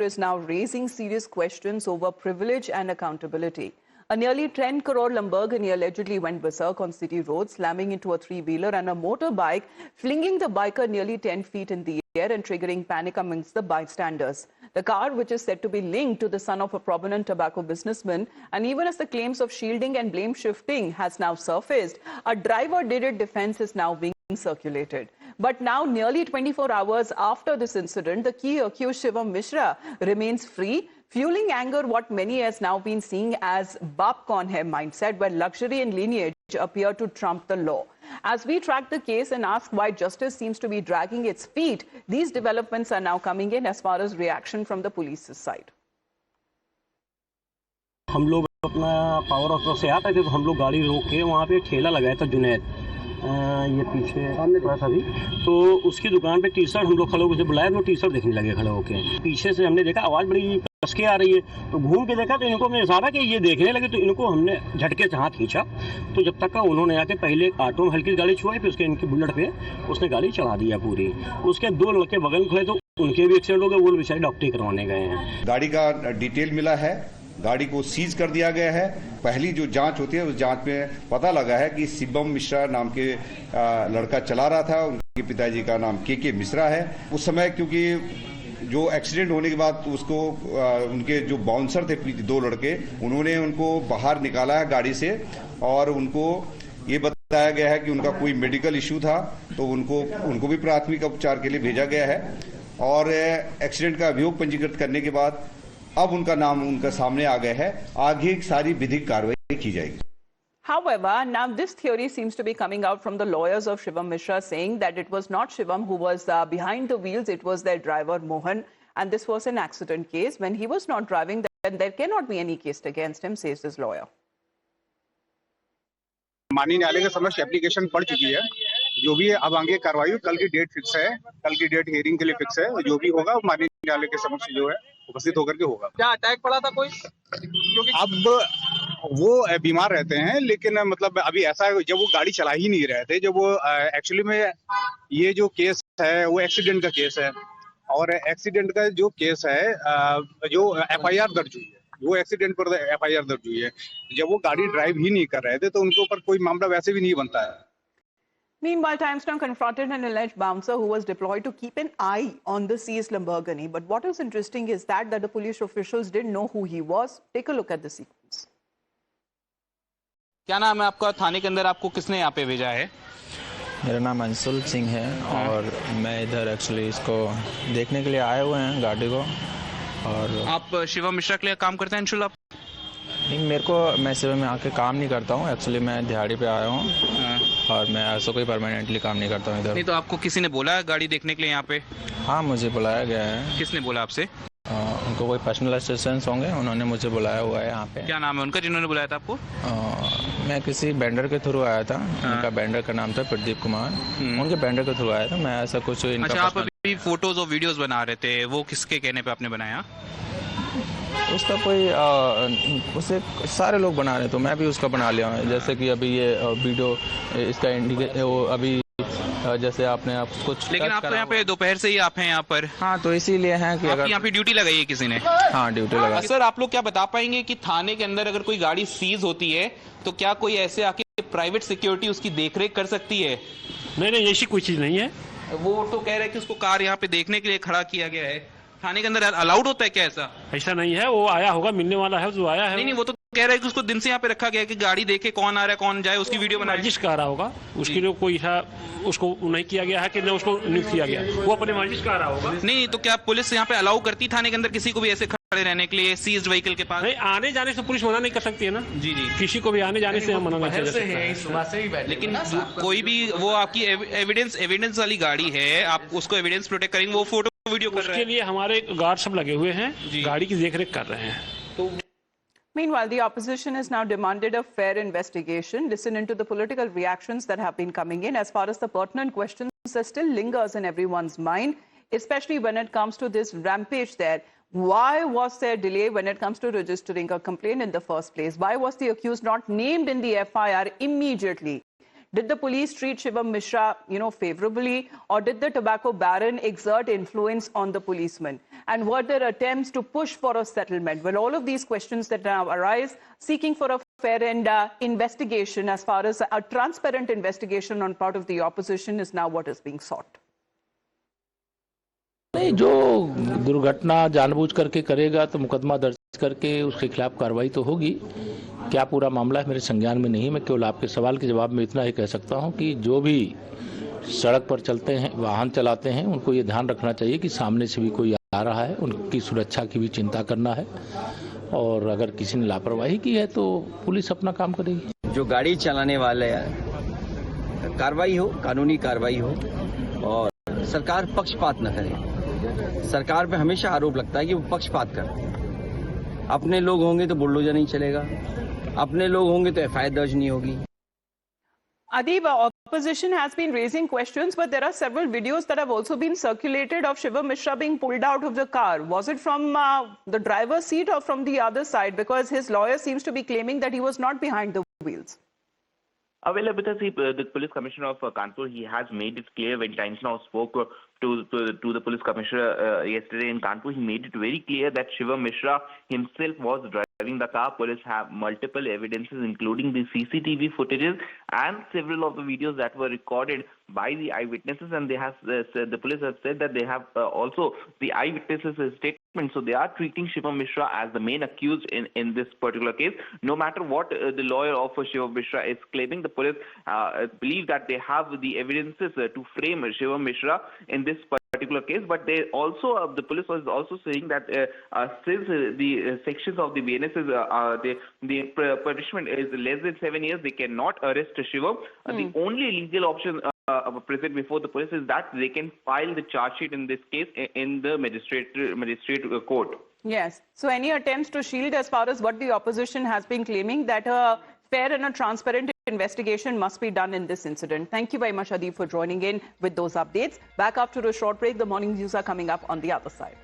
is now raising serious questions over privilege and accountability. A nearly 10 crore Lamborghini allegedly went berserk on city roads, slamming into a three-wheeler and a motorbike, flinging the biker nearly 10 feet in the air and triggering panic amongst the bystanders. The car, which is said to be linked to the son of a prominent tobacco businessman, and even as the claims of shielding and blame shifting has now surfaced, a driver did it defense is now being circulated. But now, nearly 24 hours after this incident, the key accused Shivam Mishra remains free, fueling anger what many has now been seeing as Baap Kaun Hai mindset, where luxury and lineage appear to trump the law. As we track the case and ask why justice seems to be dragging its feet, these developments are now coming in as far as reaction from the police's side. हम लोग अपना power of से आते थे तो हम लोग गाड़ी रोक के वहाँ पे ठेला लगाया था जुनैद, ये पीछे सामने थोड़ा सा भी, तो उसकी दुकान पे टी शर्ट हम लोग खड़े होकर बुलाया तो टी शर्ट देखने लगे खड़े होकर। पीछे से हमने देखा आवाज़ बड़ी कस के आ रही है, तो घूम के देखा तो इनको हमने इशारा कि ये देखने लगे, तो इनको हमने झटके से हाथ खींचा। तो जब तक का उन्होंने आके पहले एक ऑटो में हल्की गाड़ी छुआई, फिर उसके इनकी बुलेट पे उसने गाड़ी चढ़ा दिया पूरी। उसके दो लड़के बगल में खड़े तो उनके भी एक्सीडेंट हो गए, वो बेचारे डॉक्टरी करवाने गए हैं। गाड़ी का डिटेल मिला है, गाड़ी को सीज कर दिया गया है। पहली जो जांच होती है उस जांच में पता लगा है कि शिवम मिश्रा नाम के लड़का चला रहा था, उनके पिताजी का नाम के मिश्रा है। उस समय क्योंकि जो एक्सीडेंट होने के बाद उसको उनके जो बाउंसर थे दो लड़के, उन्होंने उनको बाहर निकाला है गाड़ी से और उनको ये बताया गया है कि उनका कोई मेडिकल इश्यू था, तो उनको भी प्राथमिक उपचार के लिए भेजा गया है और एक्सीडेंट का अभियोग पंजीकृत करने के बाद अब उनका नाम उनका सामने आ गया है। आगे सारी विधिक कार्रवाई की जाएगी। However, now this theory seems to be coming out from the lawyers of Shivam Mishra, saying that it was not Shivam who was behind the wheels, it was their driver Mohan, and this was an accident case. When he was not driving, then there cannot be any case against him, says this lawyer. माननीय न्यायालय के समक्ष application पड़ चुकी है, जो भी है अब आगे कार्रवाई, कल की डेट फिक्स है, कल की डेट हियरिंग के लिए फिक्स है, जो भी होगा माननीय न्यायालय के समक्ष जो है उपस्थित होकर के होगा। क्या अटैक पड़ा था कोई? अब वो बीमार रहते हैं, लेकिन मतलब अभी ऐसा है जब वो गाड़ी चला ही नहीं रहे थे, जब वो एक्चुअली में ये जो केस है वो एक्सीडेंट का केस है और एक्सीडेंट का जो केस है जो FIR दर्ज हुई है, वो एक्सीडेंट पर FIR दर्ज हुई है। जब वो गाड़ी ड्राइव ही नहीं कर रहे थे तो उनके ऊपर कोई मामला वैसे भी नहीं बनता है। Meanwhile, Times Now confronted an alleged bouncer who was deployed to keep an eye on the seized Lamborghini. But what is interesting is that the police officials didn't know who he was. Take a look at the sequence. क्या नाम है आपका? थाने के अंदर आपको किसने यहाँ पे भेजा है? मेरा नाम अंशुल सिंह है और मैं इधर एक्चुअली इसको देखने के लिए आए हुए हैं गाड़ी को। और आप शिवम मिश्रा के लिए काम करते हैं अंशुल? आप नहीं, मैं शिवम में आके काम नहीं करता हूँ, एक्चुअली मैं दिहाड़ी पे आया हूँ और मैं ऐसा कोई परमानेंटली काम नहीं करता हूँ इधर। नहीं तो आपको किसी ने बोला है गाड़ी देखने के लिए यहाँ पे? हाँ, मुझे बुलाया गया है। किसने बोला आपसे? उनको कोई पर्सनल असिस्टेंट होंगे, उन्होंने मुझे बुलाया हुआ है यहाँ पे। क्या नाम है उनका जिन्होंने बुलाया था आपको? मैं किसी बेंडर के थ्रू आया था, उनका बेंडर का नाम था प्रदीप कुमार, उनके बेंडर के थ्रू आया था मैं। ऐसा कुछ अच्छा, आप अभी फोटोज और वीडियोस बना रहे थे, वो किसके कहने पे आपने बनाया? उसका कोई उसे सारे लोग बना रहे, तो मैं भी उसका बना लिया हूँ। जैसे कि अभी ये वीडियो इसका वो अभी जैसे आपने आप कुछ, लेकिन आप तो यहाँ पे दोपहर से ही आप हैं यहाँ पर। हाँ, तो इसीलिए है कि अगर यहाँ पे ड्यूटी लगाई है किसी ने? हाँ, ड्यूटी लगा। सर, आप लोग क्या बता पाएंगे कि थाने के अंदर अगर कोई गाड़ी सीज होती है तो क्या कोई ऐसे आके प्राइवेट सिक्योरिटी उसकी देखरेख कर सकती है? नहीं, ऐसी कोई चीज नहीं है। वो तो कह रहे हैं कि उसको कार यहाँ पे देखने के लिए खड़ा किया गया है। थाने के अंदर अलाउड होता है क्या ऐसा? ऐसा नहीं है, वो आया होगा, मिलने वाला है जो आया है। नहीं, वो तो कह रहा है कि उसको दिन से यहाँ पे रखा गया है कि गाड़ी देखे कौन आ रहा है कौन जाए, उसकी वीडियो बनाए। मर्जी का आ रहा होगा, उसके लिए कोई उसको नहीं किया गया है कि न उसको नियुक्त किया गया, वो अपने मर्जी का आ रहा होगा। नहीं तो क्या पुलिस यहाँ पे अलाउ करती थाने के अंदर किसी को भी ऐसे खड़े रहने के लिए सीज्ड व्हीकल के पास? नहीं, आने जाने से पुलिस मना नहीं कर सकती है ना। जी, किसी को भी आने जाने से हम मना नहीं कर सकते। लेकिन कोई भी वो आपकी एविडेंस वाली गाड़ी है, आप उसको एविडेंस प्रोटेक्ट करेंगे, वो फोटो वीडियो कर रहे हैं। उसके लिए हमारे गार्ड सब लगे हुए हैं, गाड़ी की देखरेख कर रहे हैं। Meanwhile, the opposition has now demanded a fair investigation. Listen into the political reactions that have been coming in as far as the pertinent questions that still lingers in everyone's mind, especially when it comes to this rampage there. Why was there delay when it comes to registering a complaint in the first place? Why was the accused not named in the FIR immediately? Did the police treat Shivam Mishra, favorably, or did the tobacco baron exert influence on the policeman? And were there attempts to push for a settlement? Well, all of these questions that now arise, seeking for a fair and investigation, as far as a transparent investigation on part of the opposition, is now what is being sought. नहीं, जो दुर्घटना जानबूझ करके करेगा तो मुकदमा दर्ज करके उसके खिलाफ कार्रवाई तो होगी। क्या पूरा मामला है मेरे संज्ञान में नहीं। मैं केवल आपके सवाल के जवाब में इतना ही कह सकता हूं कि जो भी सड़क पर चलते हैं, वाहन चलाते हैं, उनको ये ध्यान रखना चाहिए कि सामने से भी कोई आ रहा है, उनकी सुरक्षा की भी चिंता करना है, और अगर किसी ने लापरवाही की है तो पुलिस अपना काम करेगी। जो गाड़ी चलाने वाले कार्रवाई हो, कानूनी कार्रवाई हो, और सरकार पक्षपात न करे। सरकार पे हमेशा आरोप लगता है कि वो पक्षपात करती है। अपने लोग होंगे तो बुलडोजर नहीं चलेगा, अपने लोग होंगे तो एफआईआर दर्ज नहीं होगी। Adib, opposition has been raising questions, but there are several videos that have also been circulated of Shivam Mishra being pulled out of the car. Was it from the driver's seat or from the other side? Because his lawyer seems to be claiming that he was not behind the wheels. Well, because the police commissioner of Kanpur, he has made it clear when Times Now spoke to the police commissioner yesterday in Kanpur. He made it very clear that Shivam Mishra himself was driving the car. Police have multiple evidences, including the CCTV footages and several of the videos that were recorded by the eyewitnesses. And they have the police have said that they have also the eyewitnesses' statement. So they are treating Shivam Mishra as the main accused in this particular case. No matter what the lawyer of Shivam Mishra is claiming, the police believe that they have the evidences to frame Shivam Mishra in this particular case. But they also, the police was also saying that since the sections of the BNS is the punishment is less than 7 years, they cannot arrest Shivam. The only legal option present before the police is that they can file the charge sheet in this case in the magistrate court. Yes. So any attempts to shield, as far as what the opposition has been claiming, that a fair and a transparent investigation must be done in this incident. Thank you very much, Adib, for joining in with those updates. Back after a short break, the morning news are coming up on the other side.